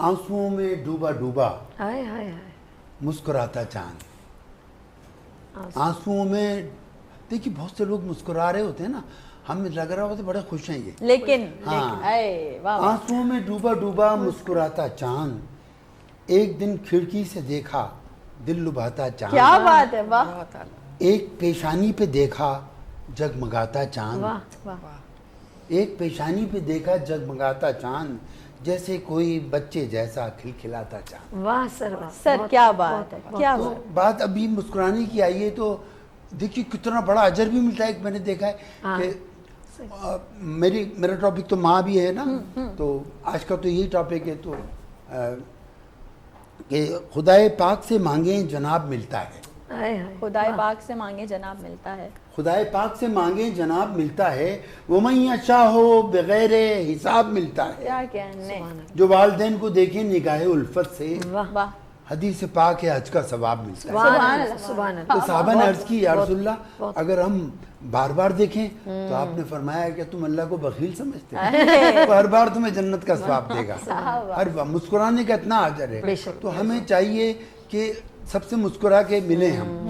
आंसुओं में डूबा डूबा हाय हाय हाय। मुस्कुराता चांद। आंसुओं में, देखिए बहुत से लोग मुस्कुरा रहे होते हैं ना, हमें लग रहा होता है बड़े खुश हैं ये, लेकिन हाँ। अरे वाह वाह। आंसुओं में डूबा डूबा मुस्कुराता चांद, एक दिन खिड़की से देखा दिल लुभाता चांद। क्या बात है, वाह बहुत आला। एक पेशानी पे देखा जगमगाता चांद। वाह वाह। एक पेशानी पे देखा जगमगाता चांद, जैसे कोई बच्चे जैसा खिलखिलाता चांद। वाह सर, वाह सर बहुत- क्या बहुत बात है, है, बहुत- क्या तो बात। बात अभी मुस्कुराने की आई है, तो देखिए कितना बड़ा अजर भी मिलता है। एक मैंने देखा है हाँ। कि मेरा टॉपिक तो माँ भी है ना, तो आज का तो यही टॉपिक है, तो कि खुदाए पाक से मांगे जनाब मिलता है। हाय हाय। खुदाए पाक से मांगे जनाब मिलता है। खुदाए पाक से मांगे जनाब मिलता है, वो मैं अच्छा हो बगैर हिसाब मिलता है। क्या कहने, जो वालदैन को देखे निगाह उल्फत से, वाह वाह। हदीस पाक है हज का सवाब मिलता है। सुभान अल्लाह। सुभान तो अल्लाह। साहबा ने अर्ज की या बहुत- रसूलल्लाह, बहुत- अगर हम बार बार देखें तो आपने फरमाया कि तुम अल्लाह को बखील समझते हो, तो हर बार तुम्हें जन्नत का सवाब देगा। हर बार मुस्कुराने का इतना अजर है, बेशक। तो हमें चाहिए कि सबसे मुस्कुरा के मिले हम।